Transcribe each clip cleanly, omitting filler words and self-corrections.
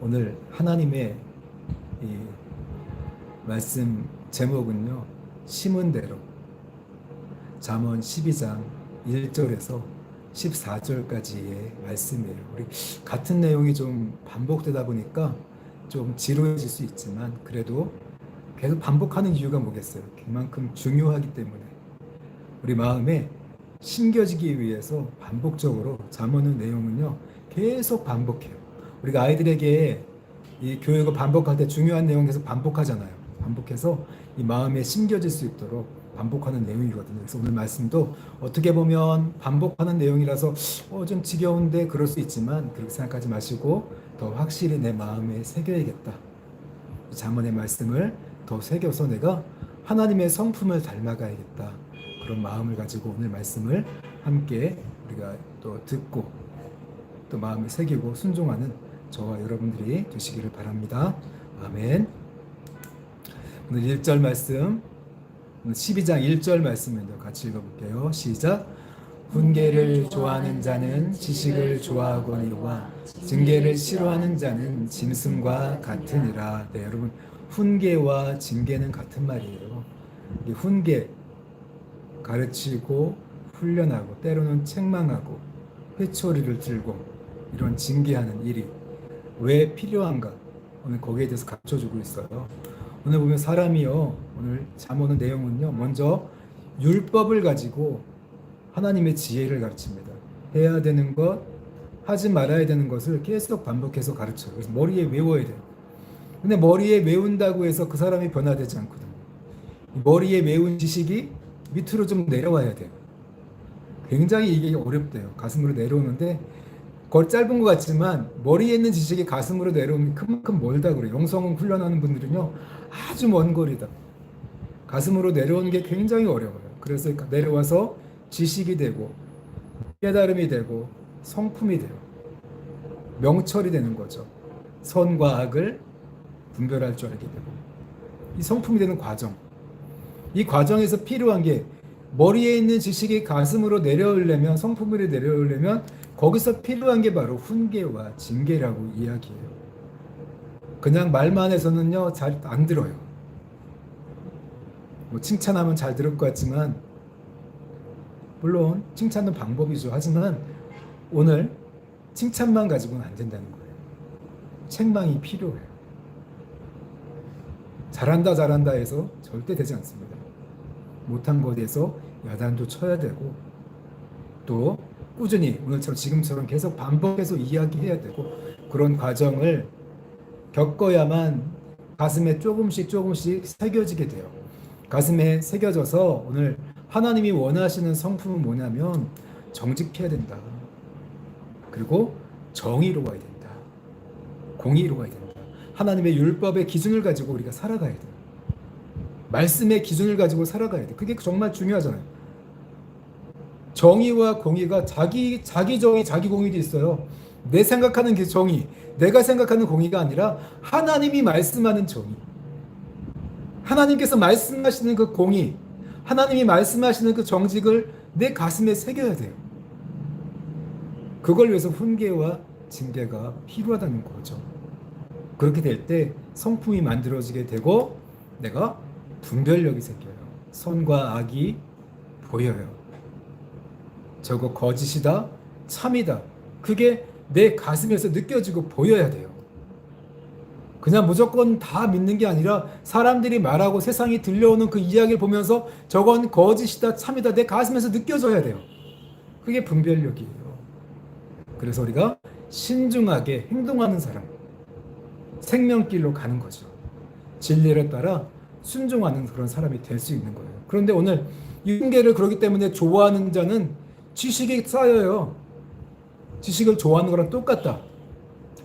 오늘 하나님의 이 말씀 제목은요, 심은 대로. 잠언 12장 1절에서 14절까지의 말씀이에요. 우리 같은 내용이 좀 반복되다 보니까 좀 지루해질 수 있지만 그래도 계속 반복하는 이유가 뭐겠어요? 그만큼 중요하기 때문에 우리 마음에 심겨지기 위해서 반복적으로 잠언의 내용은요 계속 반복해요. 우리가 아이들에게 이 교육을 반복할 때 중요한 내용 계속 반복하잖아요. 반복해서 이 마음에 심겨질 수 있도록 반복하는 내용이거든요. 그래서 오늘 말씀도 어떻게 보면 반복하는 내용이라서 좀 지겨운데 그럴 수 있지만 그렇게 생각하지 마시고 더 확실히 내 마음에 새겨야겠다. 잠언의 말씀을 더 새겨서 내가 하나님의 성품을 닮아가야겠다. 그런 마음을 가지고 오늘 말씀을 함께 우리가 또 듣고 또 마음에 새기고 순종하는 저와 여러분들이 되시기를 바랍니다. 아멘. 오늘 1절 말씀, 12장 1절 말씀인데 같이 읽어볼게요. 시작. 훈계를 좋아하는 자는 지식을 좋아하거니와 징계를 싫어하는 자는 짐승과 같으니라. 네, 여러분, 훈계와 징계는 같은 말이에요. 이 훈계, 가르치고 훈련하고 때로는 책망하고 회초리를 들고 이런 징계하는 일이 왜 필요한가? 오늘 거기에 대해서 가르쳐주고 있어요. 오늘 보면 사람이요, 오늘 잠언의 내용은요, 먼저 율법을 가지고 하나님의 지혜를 가르칩니다. 해야 되는 것, 하지 말아야 되는 것을 계속 반복해서 가르쳐요. 그래서 머리에 외워야 돼요. 근데 머리에 외운다고 해서 그 사람이 변화되지 않거든요. 머리에 외운 지식이 밑으로 좀 내려와야 돼요. 굉장히 이게 어렵대요. 가슴으로 내려오는데 거리 짧은 것 같지만 머리에 있는 지식이 가슴으로 내려오면 그만큼 멀다 그래요. 영성을 훈련하는 분들은요 아주 먼 거리다. 가슴으로 내려오는 게 굉장히 어려워요. 그래서 내려와서 지식이 되고 깨달음이 되고 성품이 돼요. 명철이 되는 거죠. 선과 악을 분별할 줄 알게 되고 이 성품이 되는 과정. 이 과정에서 필요한 게 머리에 있는 지식이 가슴으로 내려오려면 성품으로 내려오려면 거기서 필요한 게 바로 훈계와 징계라고 이야기해요. 그냥 말만 해서는요 잘 안 들어요. 뭐 칭찬하면 잘 들을 것 같지만 물론 칭찬은 방법이죠. 하지만 오늘 칭찬만 가지고는 안 된다는 거예요. 책망이 필요해요. 잘한다 잘한다 해서 절대 되지 않습니다. 못한 것에 대해서 야단도 쳐야 되고 또 꾸준히 오늘처럼 지금처럼 계속 반복해서 이야기해야 되고 그런 과정을 겪어야만 가슴에 조금씩 새겨지게 돼요. 가슴에 새겨져서 오늘 하나님이 원하시는 성품은 뭐냐면 정직해야 된다. 그리고 정의로워야 된다. 공의로워야 된다. 하나님의 율법의 기준을 가지고 우리가 살아가야 돼요. 말씀의 기준을 가지고 살아가야 돼. 그게 정말 중요하잖아요. 정의와 공의가 자기 정의, 자기 공의도 있어요. 내 생각하는 그 정의, 내가 생각하는 공의가 아니라 하나님이 말씀하는 정의. 하나님께서 말씀하시는 그 공의, 하나님이 말씀하시는 그 정직을 내 가슴에 새겨야 돼요. 그걸 위해서 훈계와 징계가 필요하다는 거죠. 그렇게 될 때 성품이 만들어지게 되고 내가 분별력이 생겨요. 선과 악이 보여요. 저거 거짓이다, 참이다. 그게 내 가슴에서 느껴지고 보여야 돼요. 그냥 무조건 다 믿는 게 아니라 사람들이 말하고 세상이 들려오는 그 이야기를 보면서 저건 거짓이다, 참이다 내 가슴에서 느껴져야 돼요. 그게 분별력이에요. 그래서 우리가 신중하게 행동하는 사람, 생명길로 가는 거죠. 진리를 따라 순종하는 그런 사람이 될 수 있는 거예요. 그런데 오늘 이 훈계를 그러기 때문에 좋아하는 자는 지식이 쌓여요. 지식을 좋아하는 거랑 똑같다.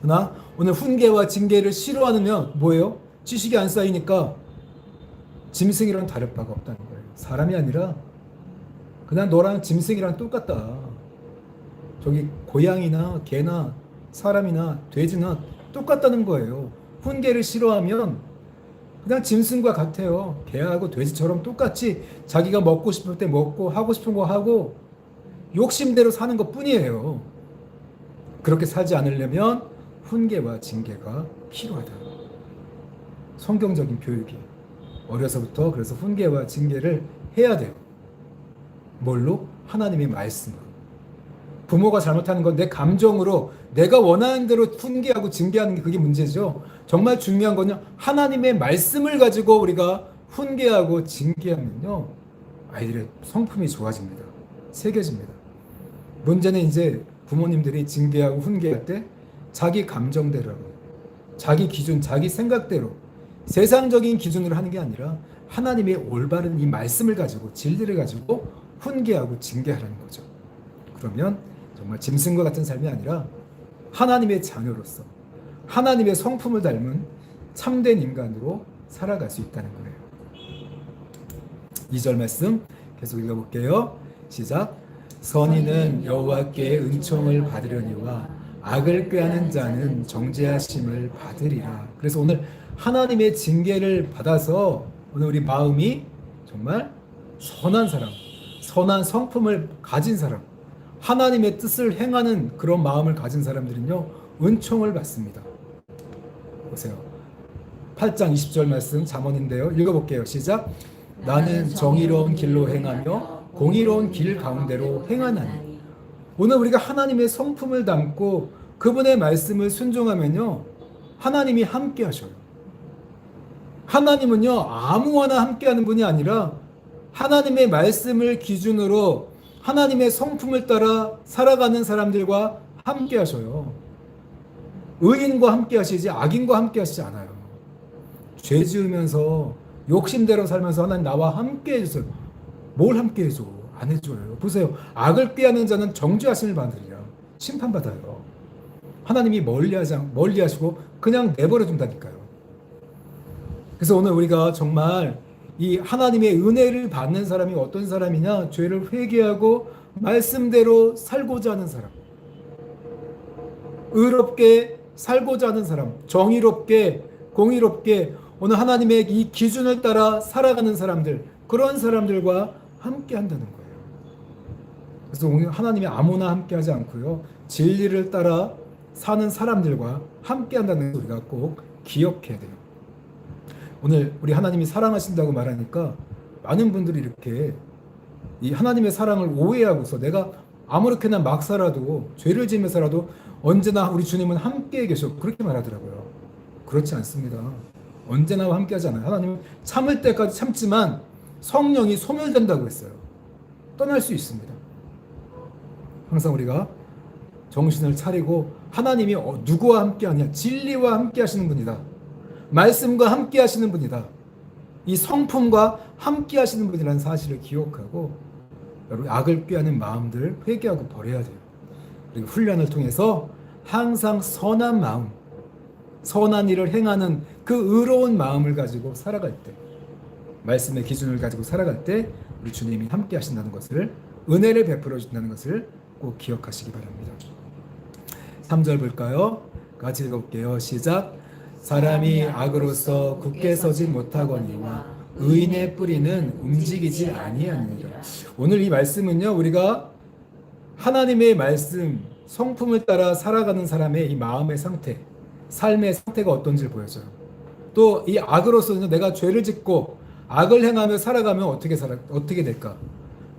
그러나 오늘 훈계와 징계를 싫어하면 뭐예요? 지식이 안 쌓이니까 짐승이랑 다를 바가 없다는 거예요. 사람이 아니라 그냥 너랑 짐승이랑 똑같다. 저기 고양이나 개나 사람이나 돼지나 똑같다는 거예요. 훈계를 싫어하면 그냥 짐승과 같아요. 개하고 돼지처럼 똑같이 자기가 먹고 싶을 때 먹고 하고 싶은 거 하고 욕심대로 사는 것 뿐이에요. 그렇게 살지 않으려면 훈계와 징계가 필요하다. 성경적인 교육이 어려서부터 그래서 훈계와 징계를 해야 돼요. 뭘로? 하나님의 말씀으로. 부모가 잘못하는 건 내 감정으로 내가 원하는 대로 훈계하고 징계하는 게 그게 문제죠. 정말 중요한 건요, 하나님의 말씀을 가지고 우리가 훈계하고 징계하면요, 아이들의 성품이 좋아집니다. 새겨집니다. 문제는 이제 부모님들이 징계하고 훈계할 때 자기 감정대로, 자기 기준, 자기 생각대로 세상적인 기준으로 하는 게 아니라 하나님의 올바른 이 말씀을 가지고, 진리를 가지고 훈계하고 징계하라는 거죠. 그러면 정말 짐승과 같은 삶이 아니라 하나님의 자녀로서 하나님의 성품을 닮은 참된 인간으로 살아갈 수 있다는 거예요. 2절 말씀 계속 읽어볼게요. 시작. 선인은 여호와께 은총을 받으려니와 악을 꾀하는 자는 정죄하심을 받으리라. 그래서 오늘 하나님의 징계를 받아서 오늘 우리 마음이 정말 선한 사람, 선한 성품을 가진 사람, 하나님의 뜻을 행하는 그런 마음을 가진 사람들은요, 은총을 받습니다. 보세요. 8장 20절 말씀 잠언인데요. 읽어볼게요. 시작. 나는 정의로운 길로 행하며 공의로운 길 가운데로 행하나니. 오늘 우리가 하나님의 성품을 담고 그분의 말씀을 순종하면요, 하나님이 함께 하셔요. 하나님은요, 아무거나 함께 하는 분이 아니라 하나님의 말씀을 기준으로 하나님의 성품을 따라 살아가는 사람들과 함께 하셔요. 의인과 함께 하시지 악인과 함께 하시지 않아요. 죄 지으면서 욕심대로 살면서 하나님 나와 함께 해주세요. 뭘 함께 해줘? 안 해줘요. 보세요. 악을 꾀하는 자는 정죄하심을 받으리라. 심판받아요. 하나님이 멀리하시고 그냥 내버려 둔다니까요. 그래서 오늘 우리가 정말 이 하나님의 은혜를 받는 사람이 어떤 사람이냐? 죄를 회개하고 말씀대로 살고자 하는 사람, 의롭게 살고자 하는 사람, 정의롭게 공의롭게 오늘 하나님의 이 기준을 따라 살아가는 사람들, 그런 사람들과 함께 한다는 거예요. 그래서 오늘 하나님이 아무나 함께 하지 않고요, 진리를 따라 사는 사람들과 함께 한다는 걸 우리가 꼭 기억해야 돼요. 오늘 우리 하나님이 사랑하신다고 말하니까 많은 분들이 이렇게 이 하나님의 사랑을 오해하고서 내가 아무렇게나 막 살아도, 죄를 지으면서라도 언제나 우리 주님은 함께 계셔, 그렇게 말하더라고요. 그렇지 않습니다. 언제나 함께 하지 않아요. 하나님은 참을 때까지 참지만 성령이 소멸된다고 했어요. 떠날 수 있습니다. 항상 우리가 정신을 차리고 하나님이 누구와 함께 하냐? 진리와 함께 하시는 분이다. 말씀과 함께 하시는 분이다. 이 성품과 함께 하시는 분이라는 사실을 기억하고 여러분 악을 꾀하는 마음들 회개하고 버려야 돼요. 그리고 훈련을 통해서 항상 선한 마음, 선한 일을 행하는 그 의로운 마음을 가지고 살아갈 때, 말씀의 기준을 가지고 살아갈 때 우리 주님이 함께 하신다는 것을, 은혜를 베풀어 준다는 것을 꼭 기억하시기 바랍니다. 3절 볼까요? 같이 읽어볼게요. 시작. 사람이 악으로서 굳게 서지 못하거니와 의인의 뿌리는 움직이지 아니하니라. 오늘 이 말씀은요, 우리가 하나님의 말씀, 성품을 따라 살아가는 사람의 이 마음의 상태, 삶의 상태가 어떤지를 보여줘요. 또 이 악으로서는 내가 죄를 짓고 악을 행하며 살아가면 어떻게 될까?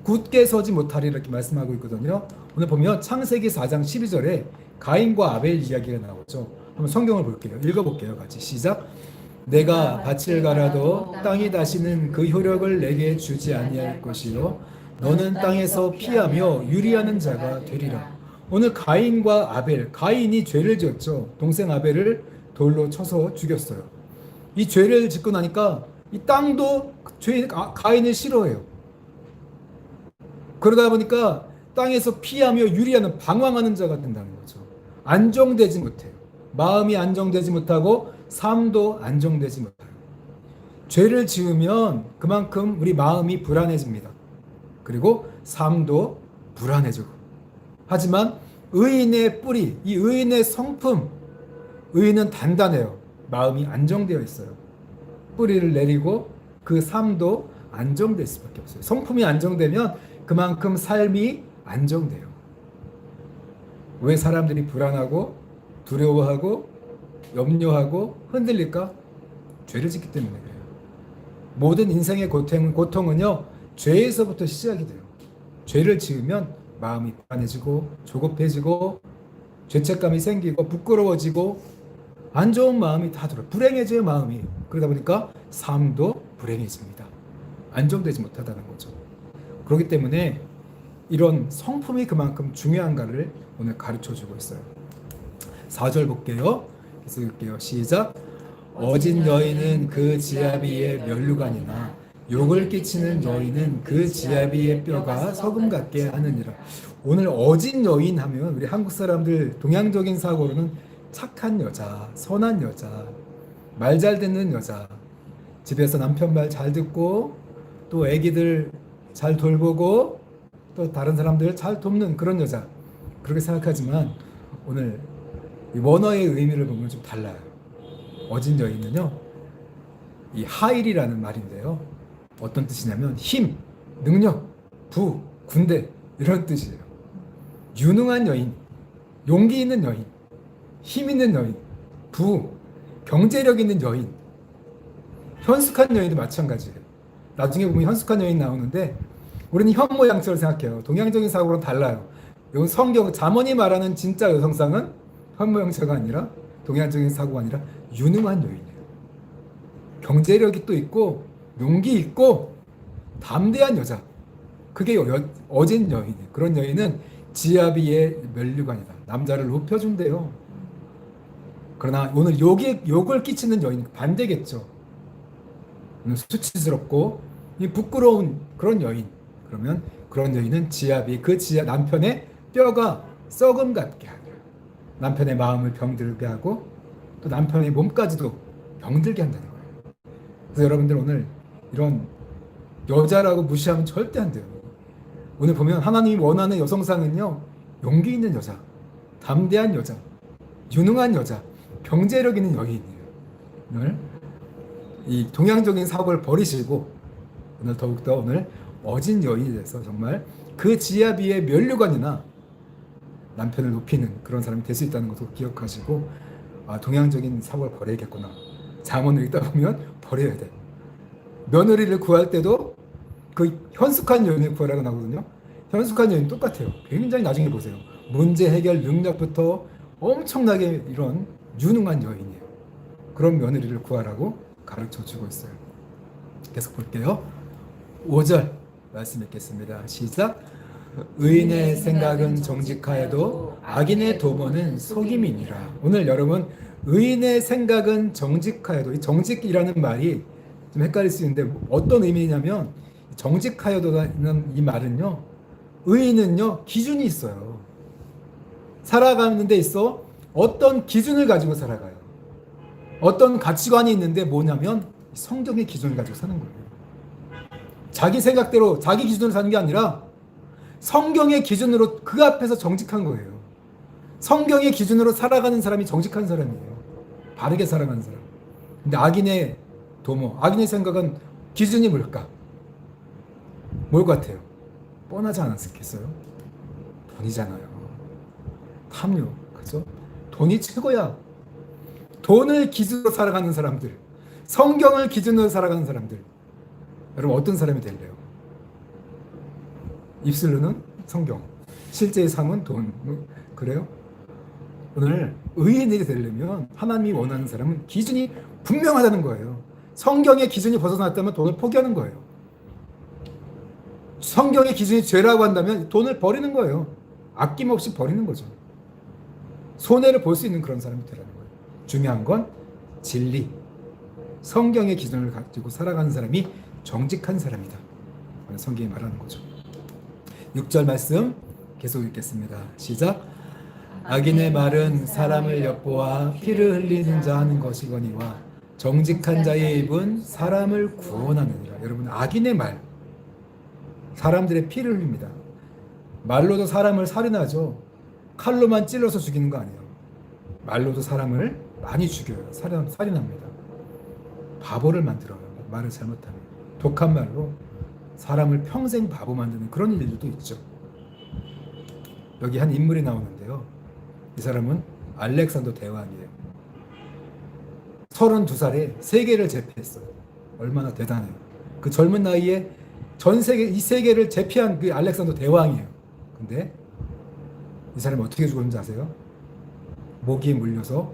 굳게 서지 못하리라 이렇게 말씀하고 있거든요. 오늘 보면 창세기 4장 12절에 가인과 아벨 이야기가 나오죠. 한번 성경을 볼게요. 읽어볼게요. 같이 시작. 내가 밭을 갈아도 땅이 다시는 그 효력을 내게 주지 아니할 것이요 너는 땅에서 피하며 유리하는 자가 되리라. 오늘 가인과 아벨, 가인이 죄를 지었죠. 동생 아벨을 돌로 쳐서 죽였어요. 이 죄를 짓고 나니까 이 땅도 가인을 싫어해요. 그러다 보니까 땅에서 피하며 유리하는, 방황하는 자가 된다는 거죠. 안정되지 못해요. 마음이 안정되지 못하고 삶도 안정되지 못해요. 죄를 지으면 그만큼 우리 마음이 불안해집니다. 그리고 삶도 불안해지고. 하지만 의인의 뿌리, 이 의인의 성품, 의인은 단단해요. 마음이 안정되어 있어요. 뿌리를 내리고 그 삶도 안정될 수밖에 없어요. 성품이 안정되면 그만큼 삶이 안정돼요. 왜 사람들이 불안하고 두려워하고 염려하고 흔들릴까? 죄를 짓기 때문에 그래요. 모든 인생의 고통은요, 죄에서부터 시작이 돼요. 죄를 지으면 마음이 불안해지고 조급해지고 죄책감이 생기고 부끄러워지고 안 좋은 마음이 다 들어요. 불행해져요, 마음이. 그러다 보니까 삶도 불행해집니다. 안정되지 못하다는 거죠. 그렇기 때문에 이런 성품이 그만큼 중요한가를 오늘 가르쳐주고 있어요. 4절 볼게요. 계속 읽게요. 시작. 어진 여인은 그 지아비의 면류관이나 욕을 끼치는 여인은 그 지아비의 뼈가 서금 같게 하느니라. 오늘 어진 여인 하면 우리 한국 사람들 동양적인 사고로는 착한 여자, 선한 여자, 말 잘 듣는 여자, 집에서 남편 말 잘 듣고 또 애기들 잘 돌보고 또 다른 사람들 잘 돕는 그런 여자, 그렇게 생각하지만 오늘 이 원어의 의미를 보면 좀 달라요. 어진 여인은요, 이 하일이라는 말인데요, 어떤 뜻이냐면 힘, 능력, 부, 군대 이런 뜻이에요. 유능한 여인, 용기 있는 여인, 힘 있는 여인, 부, 경제력 있는 여인, 현숙한 여인도 마찬가지예요. 나중에 보면 현숙한 여인 나오는데 우리는 현모양처를 생각해요. 동양적인 사고랑 달라요. 이건 성경 잠언이 말하는 진짜 여성상은 현모양처가 아니라 동양적인 사고가 아니라 유능한 여인이에요. 경제력이 또 있고 용기 있고 담대한 여자. 그게 어진 여인이에요. 그런 여인은 지아비의 면류관이다. 남자를 높여준대요. 그러나 오늘 욕을 끼치는 여인 반대겠죠. 수치스럽고 부끄러운 그런 여인. 그러면 그런 여인은 지아비, 그 남편의 뼈가 썩음 같게 하고 남편의 마음을 병들게 하고 또 남편의 몸까지도 병들게 한다는 거예요. 그래서 여러분들 오늘 이런 여자라고 무시하면 절대 안 돼요. 오늘 보면 하나님이 원하는 여성상은요, 용기 있는 여자, 담대한 여자, 유능한 여자, 경제력 있는 여인이에요. 오늘 이 동양적인 사고를 버리시고 오늘 더욱더 오늘 어진 여인이 돼서 정말 그 지아비의 면류관이나 남편을 높이는 그런 사람이 될 수 있다는 것도 기억하시고, 동양적인 사고를 버려야겠구나. 잠언을 읽다 보면 버려야 돼. 며느리를 구할 때도 그 현숙한 여인을 구하라고 나오거든요. 현숙한 여인 똑같아요. 굉장히 나중에 보세요. 문제 해결 능력부터 엄청나게 이런 유능한 여인이에요. 그런 며느리를 구하라고 가르쳐 주고 있어요. 계속 볼게요. 5절 말씀 읽겠습니다. 시작. 의인의 생각은 정직하여도 악인의 도모는 속임이니라. 오늘 여러분, 의인의 생각은 정직하여도, 이 정직이라는 말이 좀 헷갈릴 수 있는데 어떤 의미냐면, 정직하여도라는 이 말은요, 의인은요 기준이 있어요. 살아가는 데 있어 어떤 기준을 가지고 살아가요. 어떤 가치관이 있는데 뭐냐면 성경의 기준을 가지고 사는 거예요. 자기 생각대로 자기 기준으로 사는 게 아니라 성경의 기준으로 그 앞에서 정직한 거예요. 성경의 기준으로 살아가는 사람이 정직한 사람이에요. 바르게 살아가는 사람. 근데 악인의 도모, 악인의 생각은 기준이 뭘까? 뭘 같아요? 뻔하지 않았겠어요? 돈이잖아요. 탐욕, 그죠? 돈이 최고야. 돈을 기준으로 살아가는 사람들, 성경을 기준으로 살아가는 사람들, 여러분 어떤 사람이 될래요? 입술로는 성경, 실제의 삶은 돈. 그래요? 오늘 의인이 되려면 하나님이 원하는 사람은 기준이 분명하다는 거예요. 성경의 기준이 벗어났다면 돈을 포기하는 거예요. 성경의 기준이 죄라고 한다면 돈을 버리는 거예요. 아낌없이 버리는 거죠. 손해를 볼 수 있는 그런 사람이 되라는 거예요. 중요한 건 진리, 성경의 기준을 가지고 살아가는 사람이 정직한 사람이다. 성경이 말하는 거죠. 6절 말씀 계속 읽겠습니다. 시작. 악인의 말은 사람을 엿보아 피를 흘리는 자 하는 것이거니와 정직한 자의 입은 사람을 구원하느니라. 여러분, 악인의 말, 사람들의 피를 흘립니다. 말로도 사람을 살인하죠. 칼로만 찔러서 죽이는 거 아니에요. 말로도 사람을 많이 죽여요. 살인합니다. 바보를 만들어요. 말을 잘못하면. 독한 말로 사람을 평생 바보 만드는 그런 일들도 있죠. 여기 한 인물이 나오는데요. 이 사람은 알렉산더 대왕이에요. 32살에 세계를 제패했어요. 얼마나 대단해요. 그 젊은 나이에 전 세계, 이 세계를 제패한 그 알렉산더 대왕이에요. 근데 이 사람이 어떻게 죽었는지 아세요? 모기에 물려서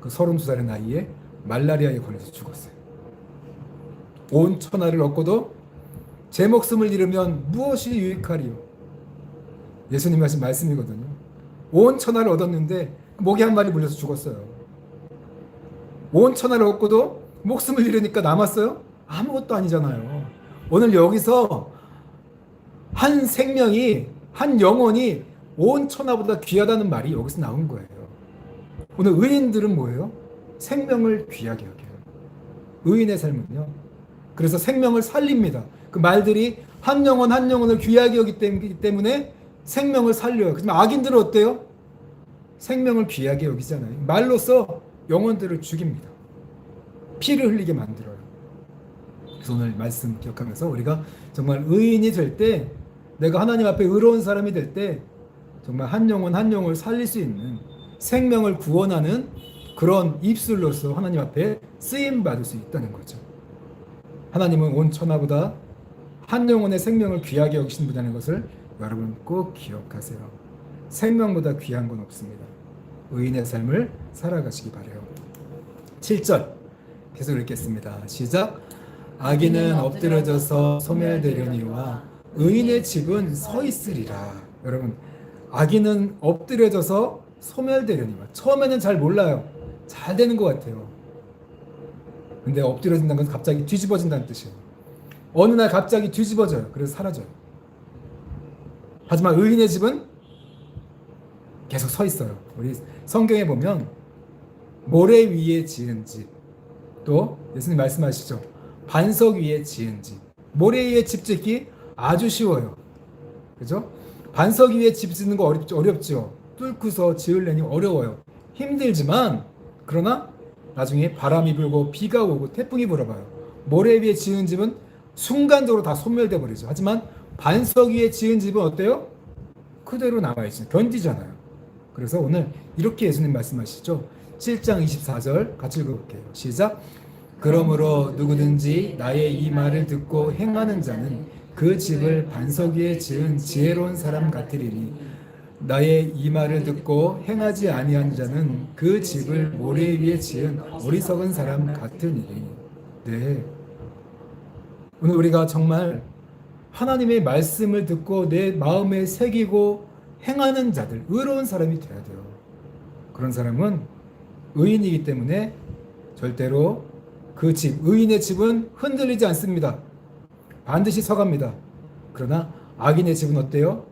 그 32살의 나이에 말라리아에 걸려서 죽었어요. 온 천하를 얻고도 제 목숨을 잃으면 무엇이 유익하리요? 예수님 하신 말씀이거든요. 온 천하를 얻었는데 모기 한 마리 물려서 죽었어요. 온 천하를 얻고도 목숨을 잃으니까 남았어요? 아무것도 아니잖아요. 오늘 여기서 한 생명이, 한 영혼이 온 천하보다 귀하다는 말이 여기서 나온 거예요. 오늘 의인들은 뭐예요? 생명을 귀하게 여겨요. 의인의 삶은요. 그래서 생명을 살립니다. 그 말들이 한 영혼 한 영혼을 귀하게 여기기 때문에 생명을 살려요. 하지만 악인들은 어때요? 생명을 귀하게 여기잖아요. 말로써 영혼들을 죽입니다. 피를 흘리게 만들어요. 그래서 오늘 말씀 기억하면서 우리가 정말 의인이 될 때, 내가 하나님 앞에 의로운 사람이 될 때 정말 한 영혼 한 영혼을 살릴 수 있는, 생명을 구원하는 그런 입술로서 하나님 앞에 쓰임 받을 수 있다는 거죠. 하나님은 온 천하보다 한 영혼의 생명을 귀하게 여기신 분이라는 것을 여러분 꼭 기억하세요. 생명보다 귀한 건 없습니다. 의인의 삶을 살아가시기 바라요. 7절 계속 읽겠습니다. 시작. 악인은 엎드려져서 소멸되려니와 의인의 집은 서 있으리라. 여러분, 악인은 엎드려져서 소멸되려니와. 처음에는 잘 몰라요. 잘 되는 것 같아요. 근데 엎드려진다는 건 갑자기 뒤집어진다는 뜻이에요. 어느 날 갑자기 뒤집어져요. 그래서 사라져요. 하지만 의인의 집은 계속 서 있어요. 우리 성경에 보면 모래 위에 지은 집, 또 예수님 말씀하시죠. 반석 위에 지은 집. 모래 위에 집 짓기 아주 쉬워요. 그죠? 반석 위에 집 짓는 거 어렵죠. 뚫고서 지으려니 어려워요. 힘들지만, 그러나 나중에 바람이 불고 비가 오고 태풍이 불어봐요. 모래 위에 지은 집은 순간적으로 다 소멸돼 버리죠. 하지만 반석 위에 지은 집은 어때요? 그대로 남아있죠. 견디잖아요. 그래서 오늘 이렇게 예수님 말씀하시죠. 7장 24절 같이 읽어볼게요. 시작. 그러므로 누구든지 나의 이 말을 듣고 행하는 자는 그 집을 반석 위에 지은 지혜로운 사람 같으리니 나의 이 말을 듣고 행하지 아니한 자는 그 집을 모래 위에 지은 어리석은 사람 같으니니. 네. 오늘 우리가 정말 하나님의 말씀을 듣고 내 마음에 새기고 행하는 자들, 의로운 사람이 되어야 돼요. 그런 사람은 의인이기 때문에 절대로 그 집, 의인의 집은 흔들리지 않습니다. 반드시 서갑니다. 그러나 악인의 집은 어때요?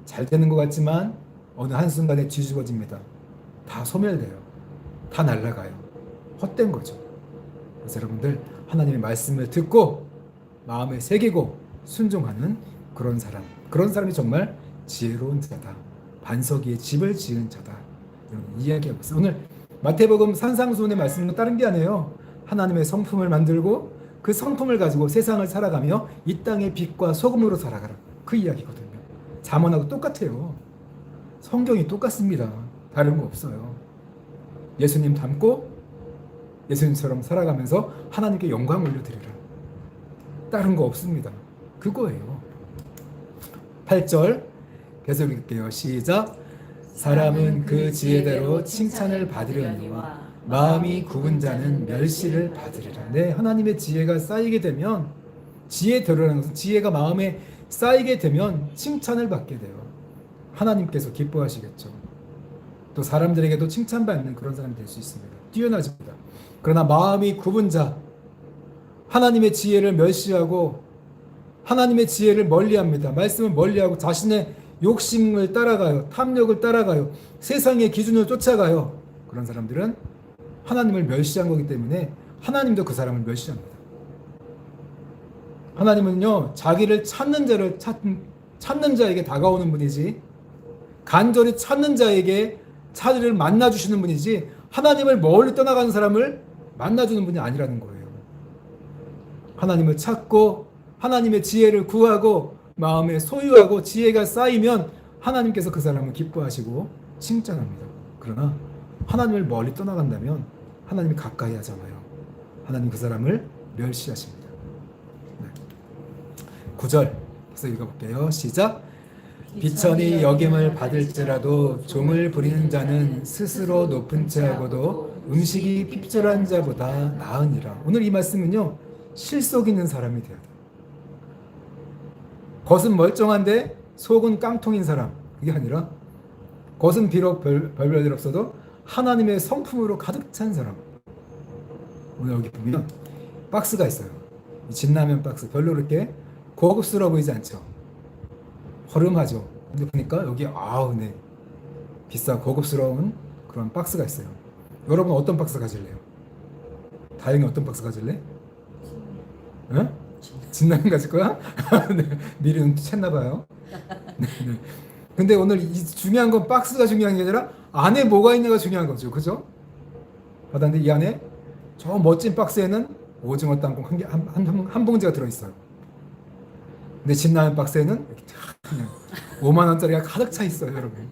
잘 되는 것 같지만 어느 한순간에 뒤집어집니다. 다 소멸돼요. 다 날아가요. 헛된 거죠. 그래서 여러분들 하나님의 말씀을 듣고 마음에 새기고 순종하는 그런 사람이 정말 지혜로운 자다. 반석 위에 집을 지은 자다. 이런 이야기하고 있어요. 오늘 마태복음 산상수훈의 말씀은 다른 게 아니에요. 하나님의 성품을 만들고 그 성품을 가지고 세상을 살아가며 이 땅의 빛과 소금으로 살아가라. 그 이야기거든요. 잠언하고 똑같아요. 성경이 똑같습니다. 다른 거 없어요. 예수님 닮고 예수님처럼 살아가면서 하나님께 영광 올려드리라. 다른 거 없습니다. 그거예요. 8절 계속 읽을게요. 시작. 사람은 그 지혜대로 칭찬을 받으려니와 마음이 굽은 자는 멸시를 받으리라. 네, 하나님의 지혜가 쌓이게 되면, 지혜대로라는 것은 지혜가 마음에 쌓이게 되면 칭찬을 받게 돼요. 하나님께서 기뻐하시겠죠. 또 사람들에게도 칭찬받는 그런 사람이 될 수 있습니다. 뛰어나집니다. 그러나 마음이 굽은 자, 하나님의 지혜를 멸시하고 하나님의 지혜를 멀리합니다. 말씀을 멀리하고 자신의 욕심을 따라가요. 탐욕을 따라가요. 세상의 기준을 쫓아가요. 그런 사람들은 하나님을 멸시한 거기 때문에 하나님도 그 사람을 멸시합니다. 하나님은요, 자기를 찾는 자에게 다가오는 분이지, 간절히 찾는 자에게 자리를 만나주시는 분이지, 하나님을 멀리 떠나가는 사람을 만나주는 분이 아니라는 거예요. 하나님을 찾고 하나님의 지혜를 구하고 마음에 소유하고 지혜가 쌓이면 하나님께서 그 사람을 기뻐하시고 칭찬합니다. 그러나 하나님을 멀리 떠나간다면 하나님이 가까이 하잖아요. 하나님 그 사람을 멸시하십니다. 네. 9절 계속 읽어볼게요. 시작. 비천이 여김을 받을지라도 종을 부리는 자는 스스로 높은 채하고도 음식이 핍절한 자보다 나으니라. 오늘 이 말씀은요, 실속 있는 사람이 돼야 돼요. 겉은 멀쩡한데 속은 깡통인 사람, 그게 아니라 겉은 비록 별별 없어도 하나님의 성품으로 가득 찬 사람. 오늘 여기 보면 박스가 있어요. 이 진라면 박스, 별로 그렇게 고급스러워 보이지 않죠? 허름하죠. 근데 보니까 여기 네, 비싸 고급스러운 그런 박스가 있어요. 여러분 어떤 박스 가질래요? 다영이 어떤 박스 가질래? 응? 진라면 가질 거야? 네, 미리 눈치챘나 봐요. 네, 네. 근데 오늘 이 중요한 건 박스가 중요한 게 아니라 안에 뭐가 있는가 중요한 거죠. 그죠? 받았는데 이 안에 저 멋진 박스에는 오징어 땅콩 한 봉지가 들어있어요. 근데 진라면 박스에는 이렇게 그냥 5만 원짜리가 가득 차 있어요, 여러분.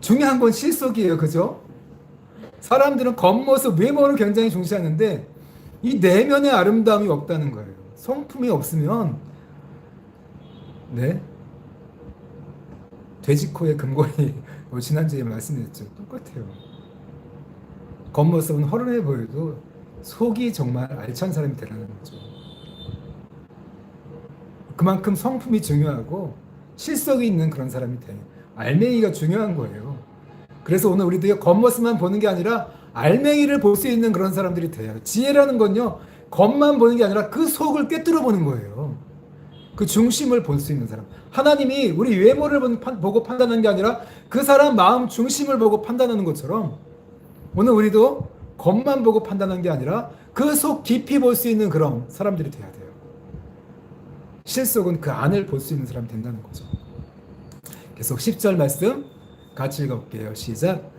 중요한 건 실속이에요, 그죠? 사람들은 겉모습, 외모를 굉장히 중시하는데 이 내면의 아름다움이 없다는 거예요. 성품이 없으면 네, 돼지코에 금고리 지난주에 말씀드렸죠. 똑같아요. 겉모습은 허름해 보여도 속이 정말 알찬 사람이 되라는 거죠. 그만큼 성품이 중요하고 실속이 있는 그런 사람이 돼요. 알맹이가 중요한 거예요. 그래서 오늘 우리들이 겉모습만 보는 게 아니라 알맹이를 볼 수 있는 그런 사람들이 돼요. 지혜라는 건요, 겉만 보는 게 아니라 그 속을 꿰뚫어 보는 거예요. 그 중심을 볼 수 있는 사람. 하나님이 우리 외모를 보고 판단하는 게 아니라 그 사람 마음 중심을 보고 판단하는 것처럼 오늘 우리도 겉만 보고 판단하는 게 아니라 그 속 깊이 볼 수 있는 그런 사람들이 돼야 돼요. 실속은 그 안을 볼 수 있는 사람이 된다는 거죠. 계속 10절 말씀 같이 읽어볼게요. 시작.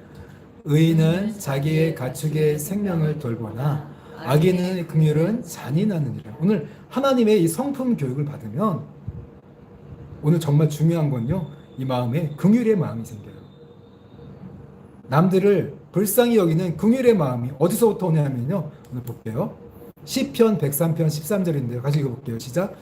의인은 자기의 가축의 생명을 돌보나 악인의 긍휼은 잔인하느니라. 오늘 하나님의 이 성품 교육을 받으면 오늘 정말 중요한 건요, 이 마음에 긍휼의 마음이 생겨요. 남들을 불쌍히 여기는 긍휼의 마음이 어디서부터 오냐면요, 오늘 볼게요. 시편 103편 13절인데요. 같이 읽어볼게요. 시작.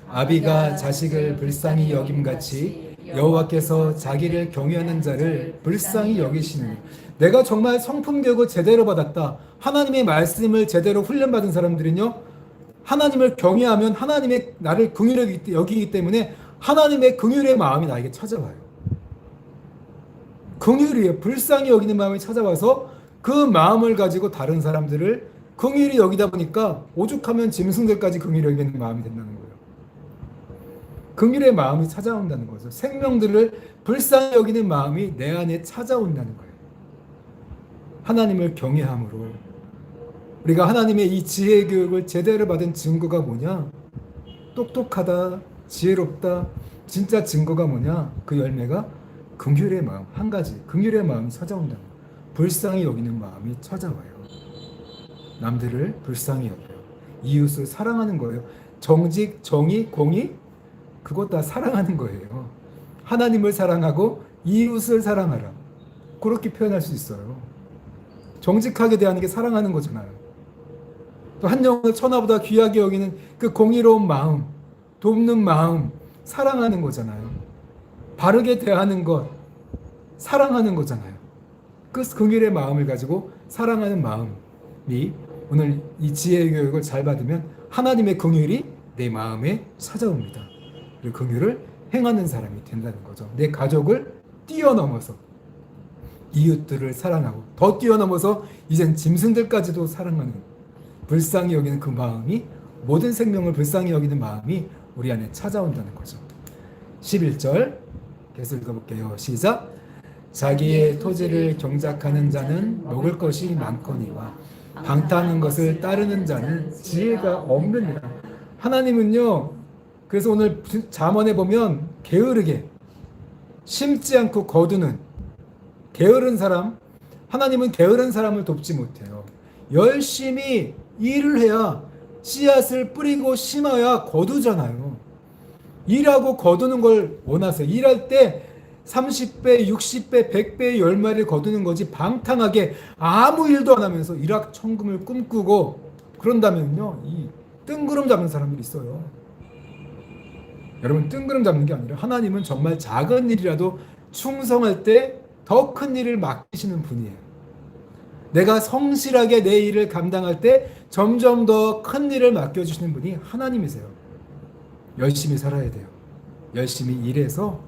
아비가 자식을 불쌍히 여김같이 여호와께서 자기를 경외하는 자를 불쌍히 여기시는. 내가 정말 성품 교육을 제대로 받았다, 하나님의 말씀을 제대로 훈련받은 사람들은요, 하나님을 경외하면 하나님의 나를 긍휼히 여기기 때문에 하나님의 긍휼의 마음이 나에게 찾아와요. 긍휼이에요. 불쌍히 여기는 마음이 찾아와서 그 마음을 가지고 다른 사람들을 긍휼히 여기다 보니까 오죽하면 짐승들까지 긍휼히 여기는 마음이 된다는 거예요. 긍휼의 마음이 찾아온다는 거죠. 생명들을 불쌍히 여기는 마음이 내 안에 찾아온다는 거예요. 하나님을 경외함으로 우리가 하나님의 이 지혜 교육을 제대로 받은 증거가 뭐냐? 똑똑하다, 지혜롭다, 진짜 증거가 뭐냐? 그 열매가 긍휼의 마음, 한 가지, 긍휼의 마음이 찾아온다는 거예요. 불쌍히 여기는 마음이 찾아와요. 남들을 불쌍히 여겨요. 이웃을 사랑하는 거예요. 정직, 정의, 공의, 그것 다 사랑하는 거예요. 하나님을 사랑하고 이웃을 사랑하라. 그렇게 표현할 수 있어요. 정직하게 대하는 게 사랑하는 거잖아요. 또 한 영혼을 천하보다 귀하게 여기는 그 공의로운 마음, 돕는 마음, 사랑하는 거잖아요. 바르게 대하는 것, 사랑하는 거잖아요. 그 긍휼의 마음을 가지고 사랑하는 마음이 오늘 이 지혜 교육을 잘 받으면 하나님의 긍휼이 내 마음에 찾아옵니다. 그리고 긍휼을 행하는 사람이 된다는 거죠. 내 가족을 뛰어넘어서 이웃들을 사랑하고 더 뛰어넘어서 이젠 짐승들까지도 사랑하는, 불쌍히 여기는 그 마음이, 모든 생명을 불쌍히 여기는 마음이 우리 안에 찾아온다는 거죠. 11절 계속 읽어볼게요. 시작. 자기의 토지를 경작하는 자는 먹을 것이 많거니와 방탕한 것을 따르는 자는 지혜가 없느니라. 하나님은요, 그래서 오늘 잠언에 보면 게으르게 심지 않고 거두는 게으른 사람, 하나님은 게으른 사람을 돕지 못해요. 열심히 일을 해야 씨앗을 뿌리고 심어야 거두잖아요. 일하고 거두는 걸 원하세요. 일할 때 30배, 60배, 100배의 열매를 거두는 거지 방탕하게 아무 일도 안 하면서 일확천금을 꿈꾸고 그런다면요, 이 뜬구름 잡는 사람들이 있어요. 여러분, 뜬구름 잡는 게 아니라 하나님은 정말 작은 일이라도 충성할 때 더 큰 일을 맡기시는 분이에요. 내가 성실하게 내 일을 감당할 때 점점 더 큰 일을 맡겨주시는 분이 하나님이세요. 열심히 살아야 돼요. 열심히 일해서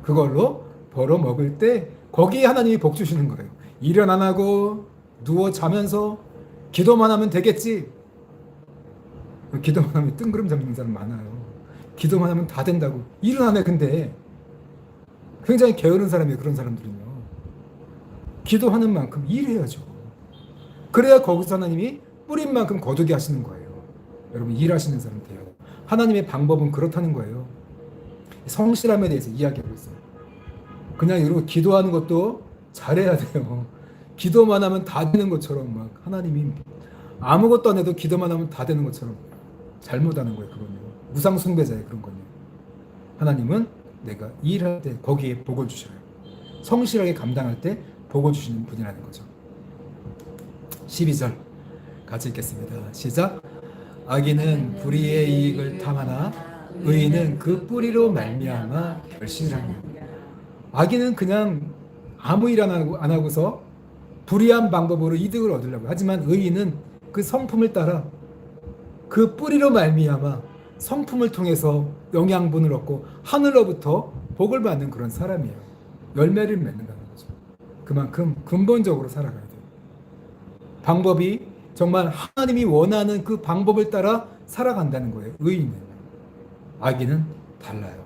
그걸로 벌어 먹을 때 거기에 하나님이 복 주시는 거예요. 일은 안 하고 누워 자면서 기도만 하면 되겠지. 기도만 하면 뜬구름 잡는 사람 많아요. 기도만 하면 다 된다고. 일은 안 해. 근데 굉장히 게으른 사람이에요. 그런 사람들은요. 기도하는 만큼 일해야죠. 그래야 거기서 하나님이 뿌린 만큼 거두게 하시는 거예요. 여러분, 일하시는 사람 돼요. 하나님의 방법은 그렇다는 거예요. 성실함에 대해서 이야기하고 있어요. 그냥 이러고 기도하는 것도 잘해야 돼요. 기도만 하면 다 되는 것처럼 막 하나님이 아무것도 안 해도 기도만 하면 다 되는 것처럼 잘못하는 거예요. 그거는요. 우상 숭배자예요. 그런 거는. 하나님은 내가 일할 때 거기에 복을 주셔요. 성실하게 감당할 때 복을 주시는 분이라는 거죠. 12절 같이 읽겠습니다. 시작. 악인은 불의의 이익을 탐하나 의인은 그 뿌리로 말미암아 결실하느니라. 악인은 그냥 아무 일 안 하고서 불의한 방법으로 이득을 얻으려고 하지만 의인은 그 성품을 따라 그 뿌리로 말미암아 성품을 통해서 영양분을 얻고 하늘로부터 복을 받는 그런 사람이에요. 열매를 맺는다는 거죠. 그만큼 근본적으로 살아가야 돼요. 방법이 정말 하나님이 원하는 그 방법을 따라 살아간다는 거예요. 의인은. 악인은 달라요.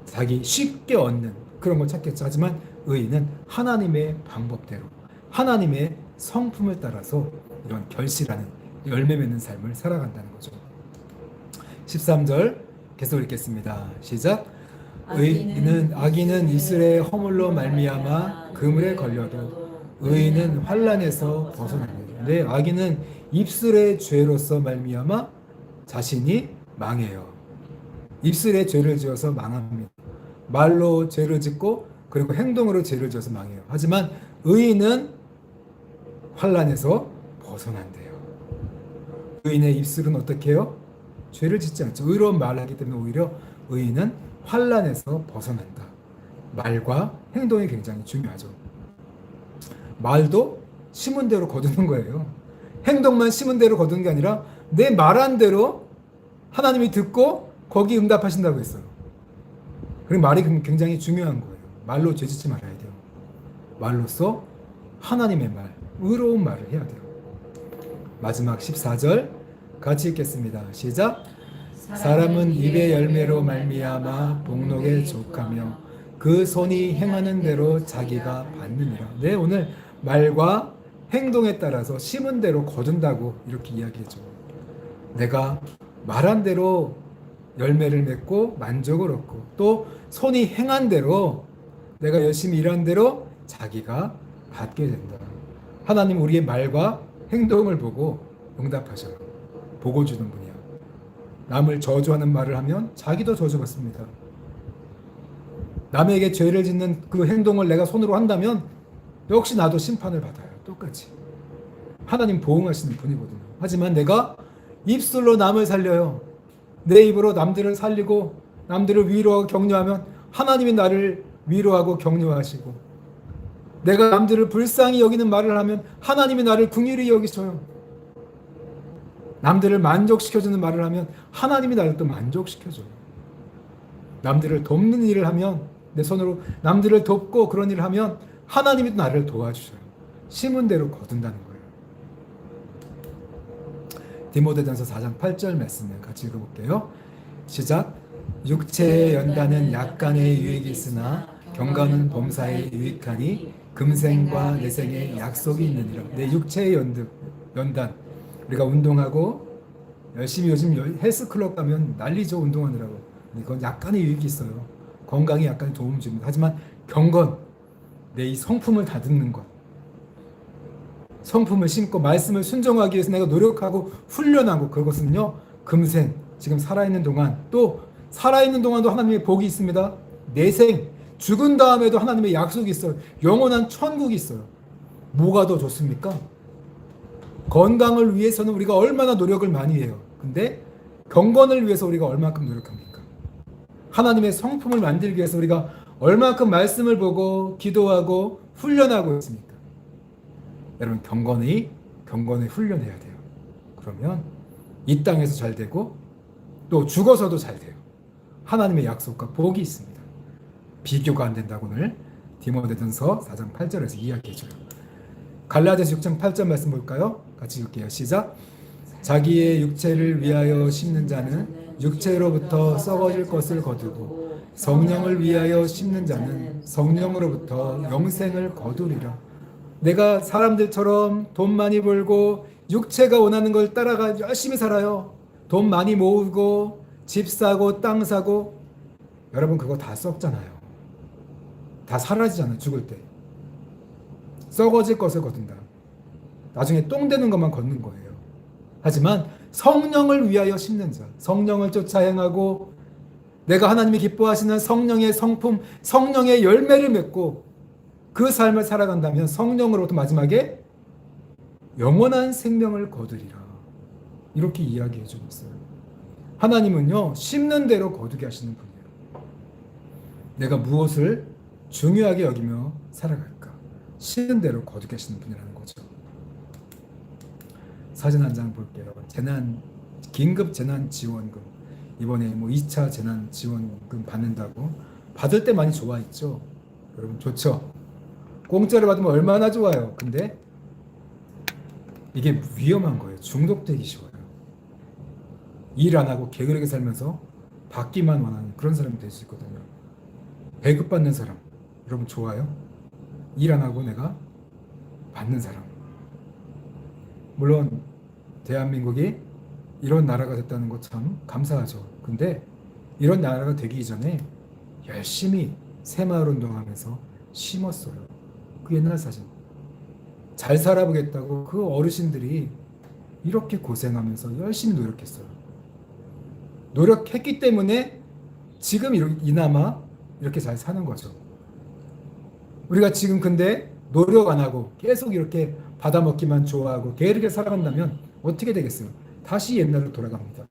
자기 쉽게 얻는 그런 걸 찾겠죠. 하지만 의인은 하나님의 방법대로 하나님의 성품을 따라서 이런 결실하는 열매 맺는 삶을 살아간다는 거죠. 13절 계속 읽겠습니다. 시작. 악인은 입술의 허물로 말미암아 그물에 걸려도 의인은 환난에서 벗어납니다. 네, 악인은 입술의 죄로서 말미암아 자신이 망해요. 입술에 죄를 지어서 망합니다. 말로 죄를 짓고 그리고 행동으로 죄를 지어서 망해요. 하지만 의인은 환난에서 벗어난대요. 의인의 입술은 어떻게 해요? 죄를 짓지 않죠. 의로운 말을 하기 때문에 오히려 의인은 환난에서 벗어난다. 말과 행동이 굉장히 중요하죠. 말도 심은 대로 거두는 거예요. 행동만 심은 대로 거두는 게 아니라 내 말한 대로 하나님이 듣고 거기 응답하신다고 했어요. 그리고 말이 굉장히 중요한 거예요. 말로 죄짓지 말아야 돼요. 말로써 하나님의 말, 의로운 말을 해야 돼요. 마지막 14절 같이 읽겠습니다. 시작. 사람은 입의 열매로 말미암아 복록에 족하며 그 손이 행하는 대로 자기가 받느니라. 네, 오늘 말과 행동에 따라서 심은 대로 거둔다고 이렇게 이야기해줘. 내가 말한 대로 열매를 맺고 만족을 얻고 또 손이 행한 대로 내가 열심히 일한 대로 자기가 받게 된다. 하나님 우리의 말과 행동을 보고 응답하셔요. 복을 주는 분이야. 남을 저주하는 말을 하면 자기도 저주받습니다. 남에게 죄를 짓는 그 행동을 내가 손으로 한다면 역시 나도 심판을 받아요. 똑같이. 하나님 보응하시는 분이거든요. 하지만 내가 입술로 남을 살려요. 내 입으로 남들을 살리고 남들을 위로하고 격려하면 하나님이 나를 위로하고 격려하시고 내가 남들을 불쌍히 여기는 말을 하면 하나님이 나를 긍휼히 여기셔요. 남들을 만족시켜주는 말을 하면 하나님이 나를 또 만족시켜줘요. 남들을 돕는 일을 하면 내 손으로 남들을 돕고 그런 일을 하면 하나님이 또 나를 도와주셔요. 심은 대로 거둔다는 거예요. 디모데전서 4장 8절 말씀을 같이 읽어볼게요. 시작. 육체의 연단은 약간의 유익이 있으나 경건은 범사에 유익하니 금생과 내생에 약속이 있느니라. 내 육체의 연단 우리가 운동하고 열심히 요즘 헬스클럽 가면 난리죠. 운동하느라고. 이건 약간의 유익이 있어요. 건강에 약간 도움 줍니다. 하지만 경건 내 이 성품을 다듬는 것 성품을 심고 말씀을 순종하기 위해서 내가 노력하고 훈련하고 그것은요 금생 지금 살아있는 동안 또 살아있는 동안도 하나님의 복이 있습니다. 내생, 죽은 다음에도 하나님의 약속이 있어요. 영원한 천국이 있어요. 뭐가 더 좋습니까? 건강을 위해서는 우리가 얼마나 노력을 많이 해요. 근데 경건을 위해서 우리가 얼마큼 노력합니까? 하나님의 성품을 만들기 위해서 우리가 얼마큼 말씀을 보고 기도하고 훈련하고 있습니까? 여러분, 경건을 훈련해야 돼요. 그러면 이 땅에서 잘 되고 또 죽어서도 잘 돼요. 하나님의 약속과 복이 있습니다. 비교가 안 된다고 오늘 디모데전서 4장 8절에서 이야기해줘요. 갈라디아서 6장 8절 말씀 볼까요? 같이 읽게요. 시작. 자기의 육체를 위하여 심는 자는 육체로부터 썩어질 것을 거두고 성령을 위하여 심는 자는 성령으로부터 영생을 거두리라. 내가 사람들처럼 돈 많이 벌고 육체가 원하는 걸 따라가 열심히 살아요. 돈 많이 모으고 집 사고 땅 사고. 여러분, 그거 다 썩잖아요. 다 사라지잖아요. 죽을 때 썩어질 것을 거둔다. 나중에 똥 되는 것만 걷는 거예요. 하지만 성령을 위하여 심는 자, 성령을 쫓아 행하고 내가 하나님이 기뻐하시는 성령의 성품, 성령의 열매를 맺고 그 삶을 살아간다면 성령으로부터 마지막에 영원한 생명을 거두리라. 이렇게 이야기해 주고 있어요. 하나님은요, 심는 대로 거두게 하시는 분이에요. 내가 무엇을 중요하게 여기며 살아갈까? 심는 대로 거두게 하시는 분이라는 거죠. 사진 한 장 볼게요. 긴급 재난 지원금. 이번에 2차 재난 지원금 받는다고 받을 때 많이 좋아했죠. 여러분, 좋죠? 공짜로 받으면 얼마나 좋아요. 근데 이게 위험한 거예요. 중독되기 쉬워요. 일 안 하고 게으르게 살면서 받기만 원하는 그런 사람이 될 수 있거든요. 배급받는 사람, 여러분 좋아요? 일 안 하고 내가 받는 사람. 물론 대한민국이 이런 나라가 됐다는 것 참 감사하죠. 근데 이런 나라가 되기 이전에 열심히 새마을운동하면서 심었어요. 그 옛날 사진. 잘 살아보겠다고 그 어르신들이 이렇게 고생하면서 열심히 노력했어요. 노력했기 때문에 지금 이나마 이렇게 잘 사는 거죠. 우리가 지금 근데 노력 안 하고 계속 이렇게 받아먹기만 좋아하고 게으르게 살아간다면 어떻게 되겠어요? 다시 옛날로 돌아갑니다.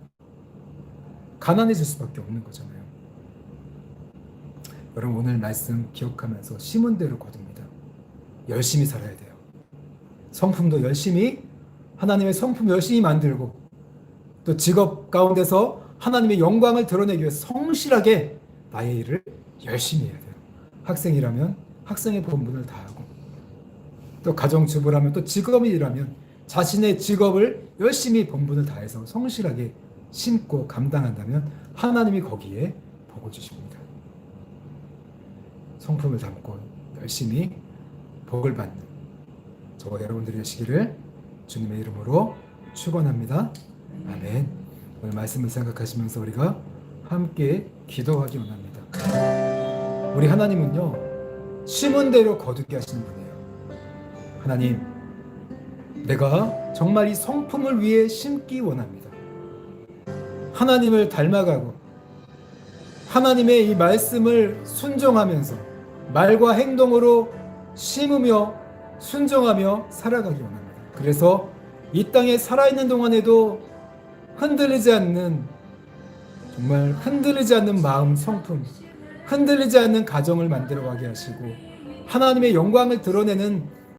가난해질 수밖에 없는 거잖아요. 여러분, 오늘 말씀 기억하면서 심은 대로 거둡니다. 열심히 살아야 돼요. 성품도 열심히, 하나님의 성품 열심히 만들고 또 직업 가운데서 하나님의 영광을 드러내기 위해서 성실하게 나의 일을 열심히 해야 돼요. 학생이라면 학생의 본분을 다하고 또 가정주부라면 또 직업인이라면 자신의 직업을 열심히 본분을 다해서 성실하게 심고 감당한다면 하나님이 거기에 복을 주십니다. 성품을 담고 열심히 복을 받는 저와 여러분들이 되시기를 주님의 이름으로 축원합니다. 아멘. 오늘 말씀을 생각하시면서 우리가 함께 기도하기 원합니다. 우리 하나님은요, 심은 대로 거두게 하시는 분이에요. 하나님, 내가 정말 이 성품을 위해 심기 원합니다. 하나님을 닮아가고 하나님의 이 말씀을 순종하면서 말과 행동으로 심으며 순종하며 살아가기 원합니다. 그래서 이 땅에 살아있는 동안에도 흔들리지 않는, 정말 흔들리지 않는 마음, 성품, 흔들리지 않는 가정을 만들어가게 하시고 하나님의 영광을 드러내는